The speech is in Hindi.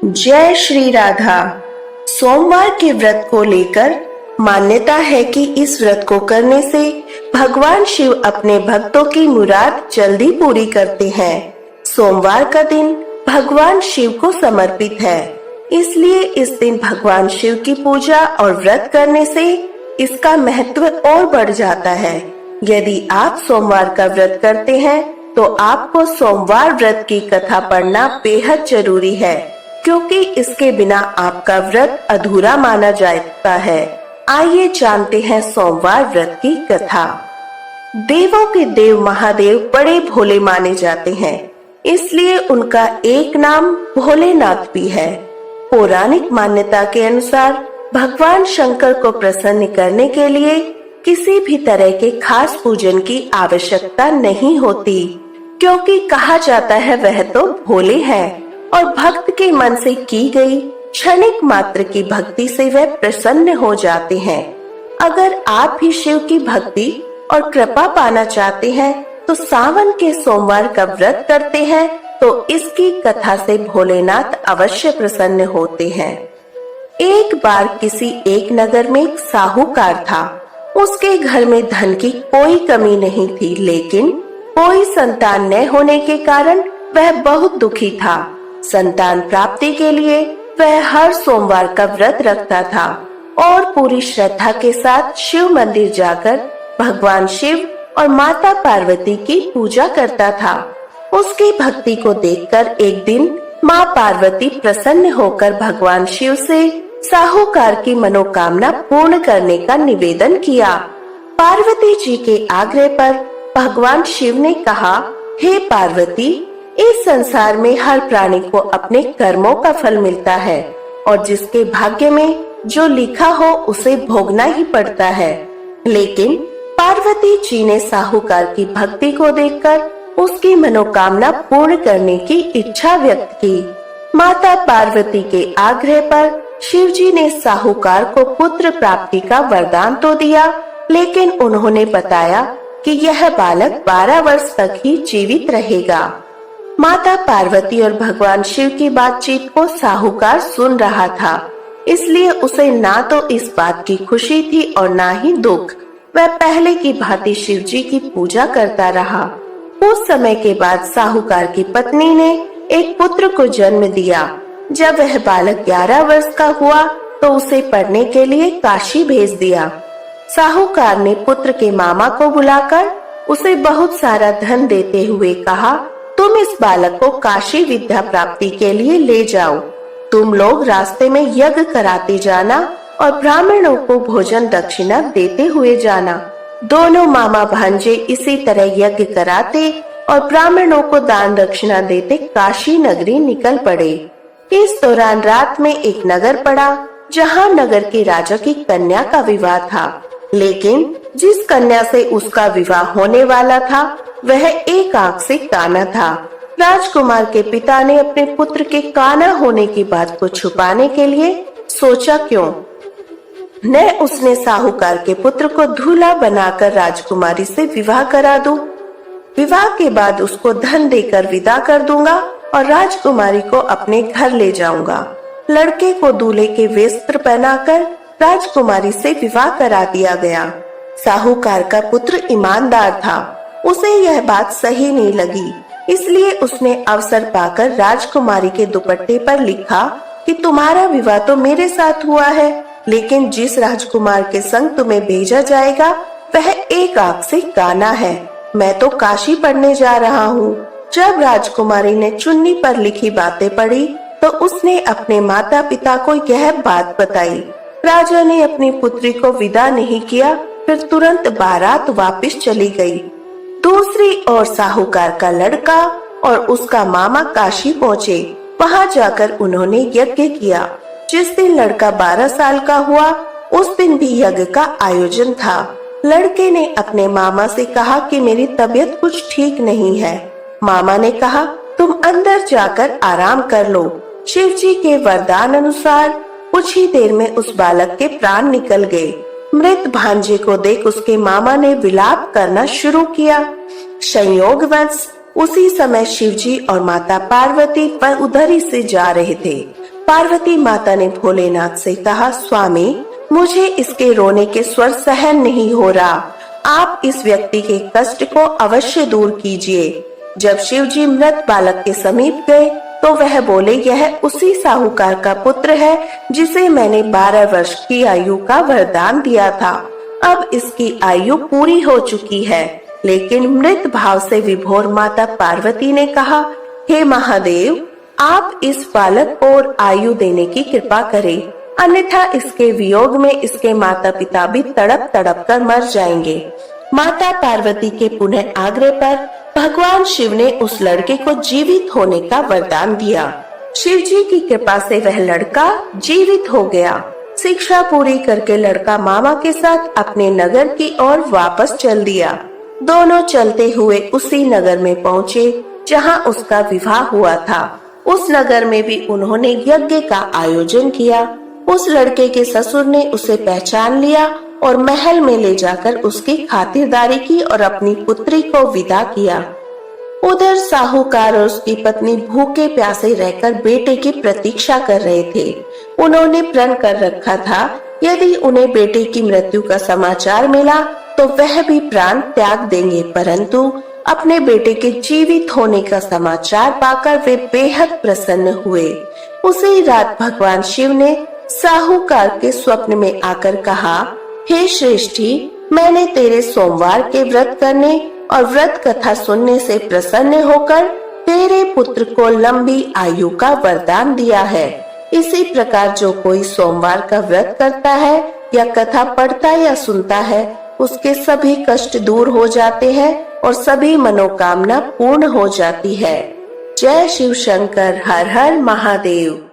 जय श्री राधा। सोमवार के व्रत को लेकर मान्यता है कि इस व्रत को करने से भगवान शिव अपने भक्तों की मुराद जल्दी पूरी करते हैं। सोमवार का दिन भगवान शिव को समर्पित है, इसलिए इस दिन भगवान शिव की पूजा और व्रत करने से इसका महत्व और बढ़ जाता है। यदि आप सोमवार का व्रत करते हैं तो आपको सोमवार व्रत की कथा पढ़ना बेहद जरूरी है, क्योंकि इसके बिना आपका व्रत अधूरा माना जाता है। आइए जानते हैं सोमवार व्रत की कथा। देवों के देव महादेव बड़े भोले माने जाते हैं, इसलिए उनका एक नाम भोलेनाथ भी है। पौराणिक मान्यता के अनुसार भगवान शंकर को प्रसन्न करने के लिए किसी भी तरह के खास पूजन की आवश्यकता नहीं होती, क्योंकि कहा जाता है वह तो भोले हैं और भक्त के मन से की गई क्षणिक मात्र की भक्ति से वह प्रसन्न हो जाते हैं। अगर आप भी शिव की भक्ति और कृपा पाना चाहते हैं तो सावन के सोमवार का व्रत करते हैं तो इसकी कथा से भोलेनाथ अवश्य प्रसन्न होते हैं। एक बार किसी एक नगर में एक साहूकार था। उसके घर में धन की कोई कमी नहीं थी, लेकिन कोई संतान न होने के कारण वह बहुत दुखी था। संतान प्राप्ति के लिए वह हर सोमवार का व्रत रखता था और पूरी श्रद्धा के साथ शिव मंदिर जाकर भगवान शिव और माता पार्वती की पूजा करता था। उसकी भक्ति को देखकर एक दिन माँ पार्वती प्रसन्न होकर भगवान शिव से साहूकार की मनोकामना पूर्ण करने का निवेदन किया। पार्वती जी के आग्रह पर भगवान शिव ने कहा, हे पार्वती, इस संसार में हर प्राणी को अपने कर्मों का फल मिलता है और जिसके भाग्य में जो लिखा हो उसे भोगना ही पड़ता है। लेकिन पार्वती जी ने साहूकार की भक्ति को देखकर उसकी मनोकामना पूर्ण करने की इच्छा व्यक्त की। माता पार्वती के आग्रह पर शिव जी ने साहूकार को पुत्र प्राप्ति का वरदान तो दिया, लेकिन उन्होंने बताया कि यह बालक 12 वर्ष तक ही जीवित रहेगा। माता पार्वती और भगवान शिव की बातचीत को साहूकार सुन रहा था, इसलिए उसे ना तो इस बात की खुशी थी और ना ही दुख। वह पहले की भांति शिव जी की पूजा करता रहा। कुछ समय के बाद साहूकार की पत्नी ने एक पुत्र को जन्म दिया। जब वह बालक 11 वर्ष का हुआ तो उसे पढ़ने के लिए काशी भेज दिया। साहूकार ने पुत्र के मामा को बुलाकर उसे बहुत सारा धन देते हुए कहा, तुम इस बालक को काशी विद्या प्राप्ति के लिए ले जाओ। तुम लोग रास्ते में यज्ञ कराते जाना और ब्राह्मणों को भोजन दक्षिणा देते हुए जाना। दोनों मामा भांजे इसी तरह यज्ञ कराते और ब्राह्मणों को दान दक्षिणा देते काशी नगरी निकल पड़े। इस दौरान रात में एक नगर पड़ा, जहाँ नगर के राजा की कन्या का विवाह था, लेकिन जिस कन्या से उसका विवाह होने वाला था वह एक आंख से काना था। राजकुमार के पिता ने अपने पुत्र के काना होने की बात को छुपाने के लिए सोचा क्यों न उसने साहूकार के पुत्र को दूल्हा बनाकर राजकुमारी से विवाह करा दूं। विवाह के बाद उसको धन देकर विदा कर दूंगा और राजकुमारी को अपने घर ले जाऊंगा। लड़के को दूल्हे के वस्त्र पहनाकर राजकुमारी से विवाह करा दिया गया। साहूकार का पुत्र ईमानदार था, उसे यह बात सही नहीं लगी, इसलिए उसने अवसर पाकर राजकुमारी के दुपट्टे पर लिखा कि तुम्हारा विवाह तो मेरे साथ हुआ है, लेकिन जिस राजकुमार के संग तुम्हें भेजा जाएगा वह एक आंख से काना है। मैं तो काशी पढ़ने जा रहा हूँ। जब राजकुमारी ने चुन्नी पर लिखी बातें पढ़ी तो उसने अपने माता पिता को यह बात बताई। राजा ने अपनी पुत्री को विदा नहीं किया, फिर तुरंत बारात वापस चली गई। दूसरी ओर साहूकार का लड़का और उसका मामा काशी पहुँचे। वहाँ जाकर उन्होंने यज्ञ किया। जिस दिन लड़का 12 साल का हुआ उस दिन भी यज्ञ का आयोजन था। लड़के ने अपने मामा से कहा कि मेरी तबीयत कुछ ठीक नहीं है। मामा ने कहा, तुम अंदर जाकर आराम कर लो। शिव जी के वरदान अनुसार कुछ ही देर में उस बालक के प्राण निकल गए। मृत भांजे को देख उसके मामा ने विलाप करना शुरू किया। संयोगवश उसी समय शिवजी और माता पार्वती पर उधर ही से जा रहे थे। पार्वती माता ने भोलेनाथ से कहा, स्वामी, मुझे इसके रोने के स्वर सहन नहीं हो रहा। आप इस व्यक्ति के कष्ट को अवश्य दूर कीजिए। जब शिव जी मृत बालक के समीप गए तो वह बोले, यह उसी साहूकार का पुत्र है जिसे मैंने 12 वर्ष की आयु का वरदान दिया था। अब इसकी आयु पूरी हो चुकी है। लेकिन मृत भाव से विभोर माता पार्वती ने कहा, हे महादेव, आप इस बालक और आयु देने की कृपा करें, अन्यथा इसके वियोग में इसके माता पिता भी तड़प तड़प कर मर जाएंगे। माता पार्वती के पुनः आग्रह पर भगवान शिव ने उस लड़के को जीवित होने का वरदान दिया। शिव जी की कृपा से वह लड़का जीवित हो गया। शिक्षा पूरी करके लड़का मामा के साथ अपने नगर की ओर वापस चल दिया। दोनों चलते हुए उसी नगर में पहुँचे जहाँ उसका विवाह हुआ था। उस नगर में भी उन्होंने यज्ञ का आयोजन किया। उस लड़के के ससुर ने उसे पहचान लिया और महल में ले जाकर उसकी खातिरदारी की और अपनी पुत्री को विदा किया। उधर साहूकार और उसकी पत्नी भूखे प्यासे रहकर बेटे की प्रतीक्षा कर रहे थे। उन्होंने प्रण कर रखा था, यदि उन्हें बेटे की मृत्यु का समाचार मिला तो वह भी प्राण त्याग देंगे, परंतु अपने बेटे के जीवित होने का समाचार पाकर वे बेहद प्रसन्न हुए। उसी रात भगवान शिव ने साहूकार के स्वप्न में आकर कहा, हे श्रेष्ठी, मैंने तेरे सोमवार के व्रत करने और व्रत कथा सुनने से प्रसन्न होकर तेरे पुत्र को लंबी आयु का वरदान दिया है। इसी प्रकार जो कोई सोमवार का व्रत करता है या कथा पढ़ता या सुनता है, उसके सभी कष्ट दूर हो जाते हैं और सभी मनोकामना पूर्ण हो जाती है। जय शिव शंकर। हर हर महादेव।